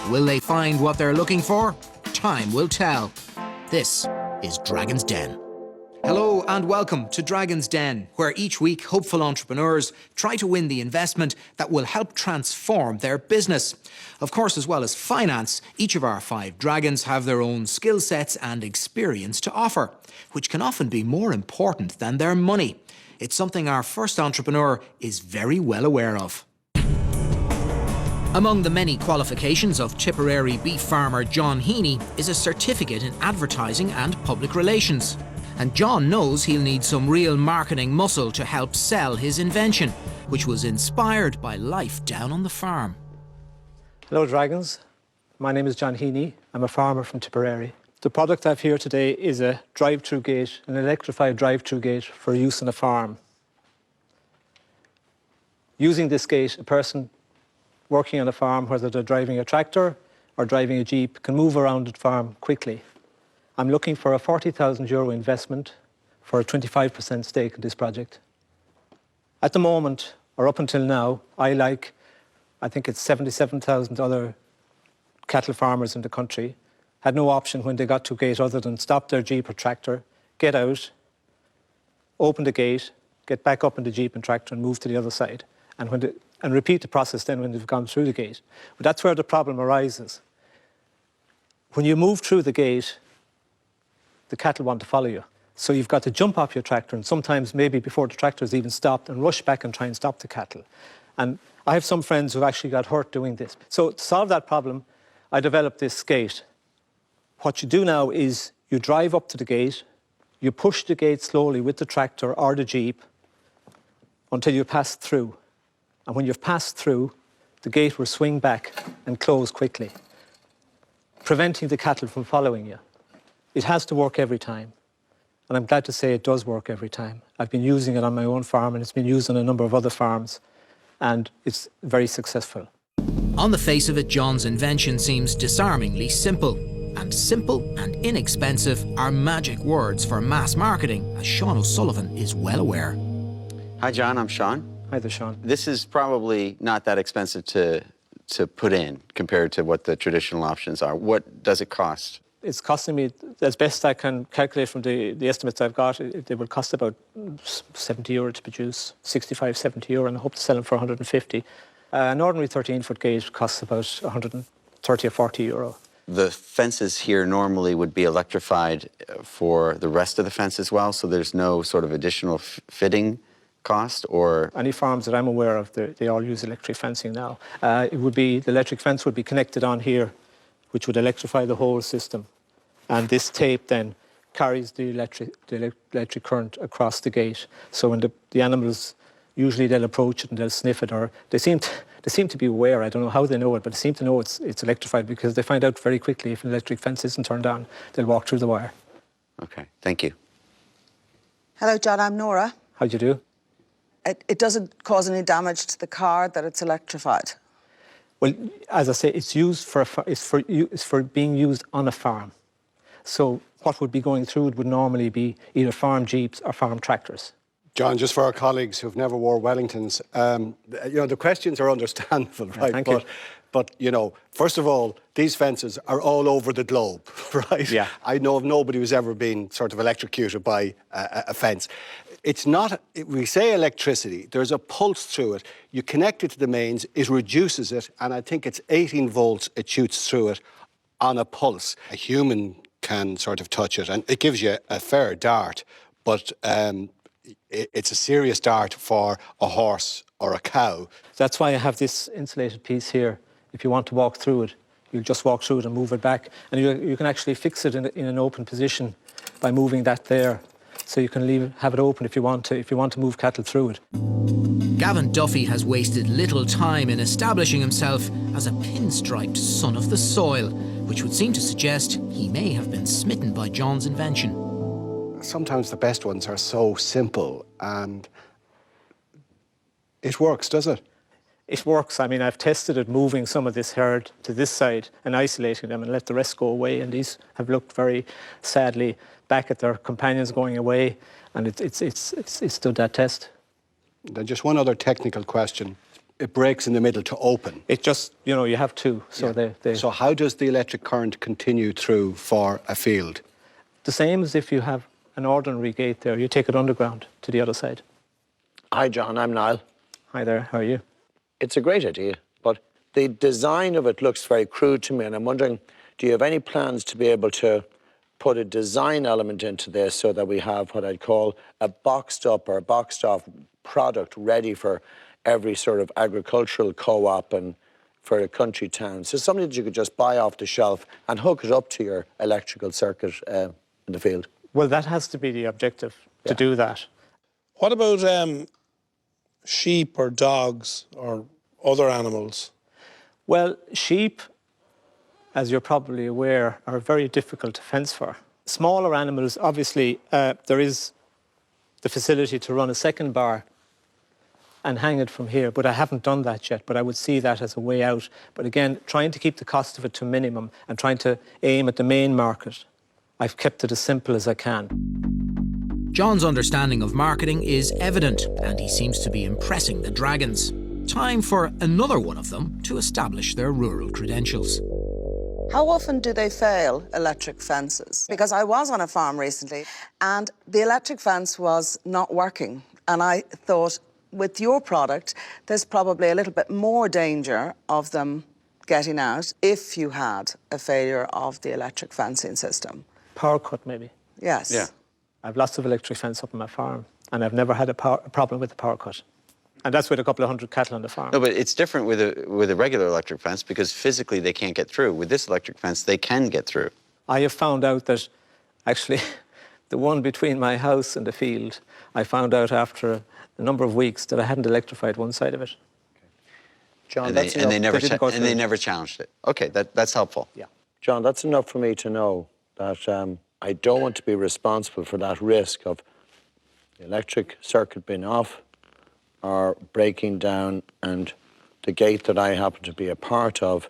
Will they find what they're looking for? Time will tell. This is Dragon's Den. Hello and welcome to Dragon's Den, where each week hopeful entrepreneurs try to win the investment that will help transform their business. Of course, as well as finance, each of our 5 dragons have their own skill sets and experience to offer, which can often be more important than their money. It's something our first entrepreneur is very well aware of. Among the many qualifications of Tipperary beef farmer John Heaney is a certificate in advertising and public relations. And John knows he'll need some real marketing muscle to help sell his invention, which was inspired by life down on the farm. Hello Dragons, my name is John Heaney. I'm a farmer from Tipperary. The product I have here today is a drive-through gate, an electrified drive-through gate for use on a farm. Using this gate, a person working on a farm, whether they're driving a tractor or driving a jeep, can move around the farm quickly. I'm looking for a €40,000 investment for a 25% stake in this project. At the moment, or up until now, I think it's 77,000 other cattle farmers in the country, had no option when they got to a gate other than stop their jeep or tractor, get out, open the gate, get back up in the jeep and tractor and move to the other side, and repeat the process then when they've gone through the gate. But that's where the problem arises. When you move through the gate, the cattle want to follow you. So you've got to jump off your tractor and sometimes maybe before the tractor is even stopped and rush back and try and stop the cattle. And I have some friends who've actually got hurt doing this. So to solve that problem, I developed this gate. What you do now is you drive up to the gate, you push the gate slowly with the tractor or the jeep until you pass through. And when you've passed through, the gate will swing back and close quickly, preventing the cattle from following you. It has to work every time, and I'm glad to say it does work every time. I've been using it on my own farm, and it's been used on a number of other farms, and it's very successful. On the face of it, John's invention seems disarmingly simple. And simple and inexpensive are magic words for mass marketing, as Sean O'Sullivan is well aware. Hi, John. I'm Sean. Hi there, Sean. This is probably not that expensive to put in compared to what the traditional options are. What does it cost? It's costing me, as best I can calculate from the estimates I've got, it will cost about €70 to produce, 65, €70, and I hope to sell them for 150. An ordinary 13-foot gate costs about 130 or €40. The fences here normally would be electrified for the rest of the fence as well, so there's no sort of additional fitting cost, or? Any farms that I'm aware of, they all use electric fencing now. The electric fence would be connected on here, which would electrify the whole system. And this tape then carries the electric current across the gate. So when the animals, usually they'll approach it and they'll sniff it, or they seem to be aware. I don't know how they know it, but they seem to know it's electrified because they find out very quickly if an electric fence isn't turned on. They'll walk through the wire. Okay, thank you. Hello, John, I'm Nora. How do you do? It doesn't cause any damage to the car that it's electrified? Well, as I say, it's for being used on a farm. So what would be going through it would normally be either farm jeeps or farm tractors. John, just for our colleagues who've never wore Wellingtons, the questions are understandable, right? Thank you. But, first of all, these fences are all over the globe, right? Yeah. I know of nobody who's ever been sort of electrocuted by a fence. It's not, we say electricity, there's a pulse through it. You connect it to the mains, it reduces it, and I think it's 18 volts it shoots through it on a pulse. A human can sort of touch it, and it gives you a fair dart, but it's a serious dart for a horse or a cow. That's why I have this insulated piece here. If you want to walk through it, you'll just walk through it and move it back. And you can actually fix it in an open position by moving that there. So you can have it open if you want to move cattle through it. Gavin Duffy has wasted little time in establishing himself as a pinstriped son of the soil, which would seem to suggest he may have been smitten by John's invention. Sometimes the best ones are so simple, and it works, does it? It works. I mean, I've tested it moving some of this herd to this side and isolating them and let the rest go away, and these have looked very sadly back at their companions going away, and it's stood that test. Then just one other technical question. it breaks in the middle to open. It just, you have two. So So how does the electric current continue through for a field? the same as if you have an ordinary gate there, you take it underground to the other side. Hi, John. I'm Niall. Hi there, how are you? It's a great idea, but the design of it looks very crude to me, and I'm wondering, do you have any plans to be able to put a design element into this so that we have what I'd call a boxed up or a boxed off product ready for every sort of agricultural co-op and for a country town? So something that you could just buy off the shelf and hook it up to your electrical circuit in the field. Well, that has to be the objective, to do that. What about sheep or dogs or other animals? Well, sheep, as you're probably aware, are very difficult to fence for. Smaller animals, obviously, there is the facility to run a second bar and hang it from here, but I haven't done that yet, but I would see that as a way out. But again, trying to keep the cost of it to a minimum and trying to aim at the main market, I've kept it as simple as I can. John's understanding of marketing is evident, and he seems to be impressing the Dragons. Time for another one of them to establish their rural credentials. How often do they fail, electric fences? Because I was on a farm recently and the electric fence was not working. And I thought, with your product, there's probably a little bit more danger of them getting out if you had a failure of the electric fencing system. Power cut, maybe. Yes. Yeah. I've lots of electric fence up on my farm, and I've never had a problem with the power cut. And that's with a couple of hundred cattle on the farm. No, but it's different with a regular electric fence because physically they can't get through. With this electric fence, they can get through. I have found out that, actually, the one between my house and the field, I found out after a number of weeks that I hadn't electrified one side of it. John, And they never challenged it. Okay, that's helpful. Yeah. John, that's enough for me to know that I don't want to be responsible for that risk of the electric circuit being off or breaking down and the gate that I happen to be a part of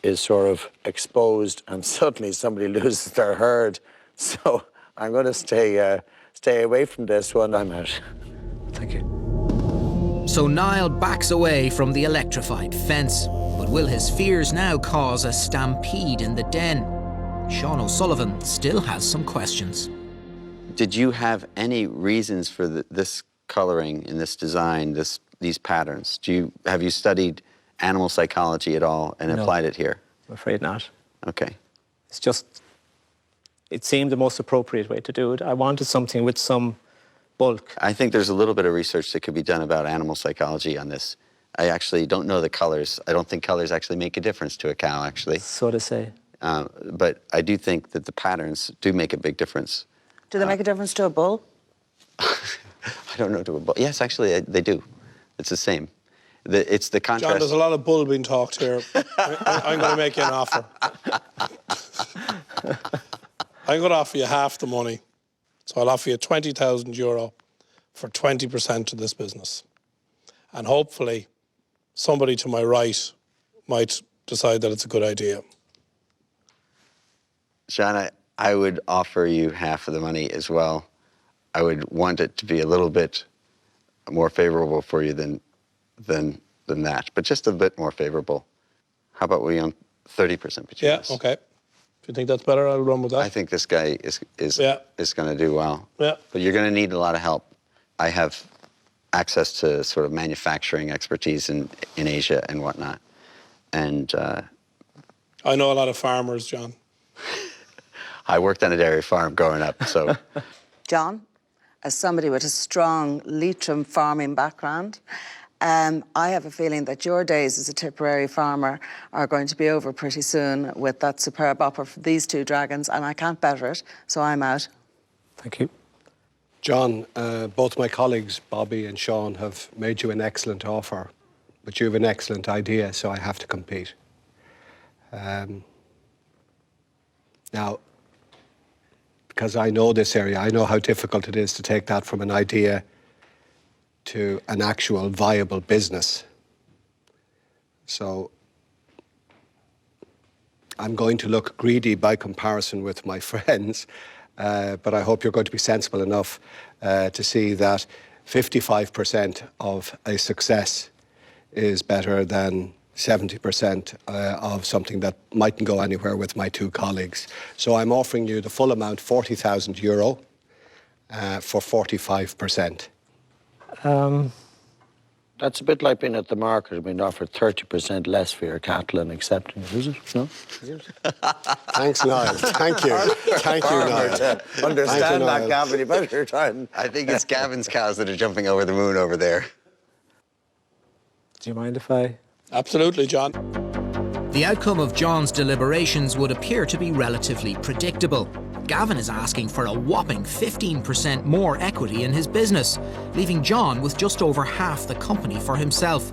is sort of exposed and suddenly somebody loses their herd. So I'm going to stay away from this one. I'm out. Thank you. So Niall backs away from the electrified fence. But will his fears now cause a stampede in the den? Sean O'Sullivan still has some questions. Did you have any reasons for this coloring in this design, these patterns? Have you studied animal psychology at all and applied it here? I'm afraid not. Okay. It's just, it seemed the most appropriate way to do it. I wanted something with some bulk. I think there's a little bit of research that could be done about animal psychology on this. I actually don't know the colors. I don't think colors actually make a difference to a cow, actually. So to say. But I do think that the patterns do make a big difference. Do they make a difference to a bull? I don't know to a bull. Yes, actually, they do. It's the same. It's the contrast. John, there's a lot of bull being talked here. I'm going to make you an offer. I'm going to offer you half the money. So I'll offer you €20,000 for 20% of this business. And hopefully, somebody to my right might decide that it's a good idea. Sean, I would offer you half of the money as well. I would want it to be a little bit more favorable for you than that, but just a bit more favorable. How about we own 30% between us? Yeah, okay. If you think that's better, I'll run with that. I think this guy is going to do well. Yeah. But you're going to need a lot of help. I have access to sort of manufacturing expertise in Asia and whatnot. And I know a lot of farmers, John. I worked on a dairy farm growing up, so. John, as somebody with a strong Leitrim farming background, I have a feeling that your days as a Tipperary farmer are going to be over pretty soon with that superb offer for these two dragons, and I can't better it, so I'm out. Thank you. John, both my colleagues, Bobby and Sean, have made you an excellent offer, but you have an excellent idea, so I have to compete. Now, because I know this area, I know how difficult it is to take that from an idea to an actual viable business. So I'm going to look greedy by comparison with my friends, but I hope you're going to be sensible enough to see that 55% of a success is better than 70% of something that mightn't go anywhere with my two colleagues. So I'm offering you the full amount, €40,000, for 45%. That's a bit like being at the market and being offered 30% less for your cattle and accepting it, is it? No? Thanks, Niall. Thank you. Thank you, Niall. Understand that, Gavin. You better try and... I think it's Gavin's cows that are jumping over the moon over there. Do you mind if I... Absolutely, John. The outcome of John's deliberations would appear to be relatively predictable. Gavin is asking for a whopping 15% more equity in his business, leaving John with just over half the company for himself.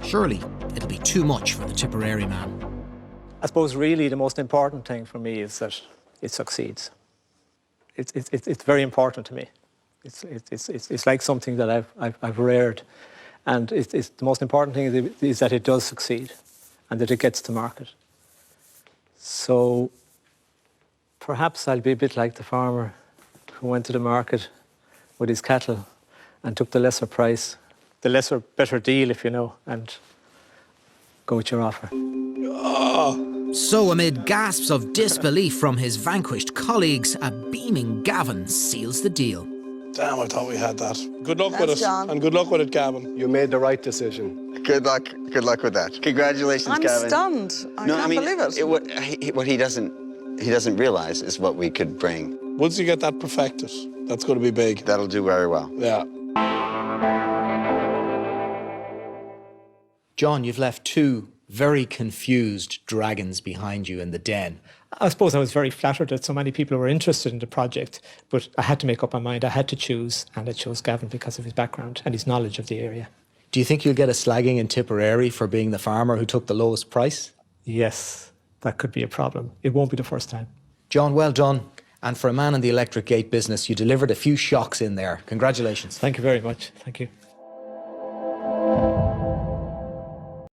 Surely it'll be too much for the Tipperary man. I suppose really the most important thing for me is that it succeeds. It's very important to me. It's like something that I've reared, and the most important thing is that it does succeed and that it gets to market. So perhaps I'll be a bit like the farmer who went to the market with his cattle and took the lesser price, the lesser, better deal, if you know, and go with your offer. So amid gasps of disbelief from his vanquished colleagues, a beaming Gavin seals the deal. Damn, I thought we had that. Good luck with Thanks, it. John. And good luck with it, Gavin. You made the right decision. Good luck with that. Congratulations, I'm Gavin. stunned. I can't believe it. What he doesn't realise is what we could bring. Once you get that perfected, that's going to be big. That'll do very well. Yeah. John, you've left two very confused dragons behind you in the den. I suppose I was very flattered that so many people were interested in the project, but I had to make up my mind. I had to choose, and I chose Gavin because of his background and his knowledge of the area. Do you think you'll get a slagging in Tipperary for being the farmer who took the lowest price? Yes, that could be a problem. It won't be the first time. John, well done. And for a man in the electric gate business, you delivered a few shocks in there. Congratulations. Thank you very much. Thank you.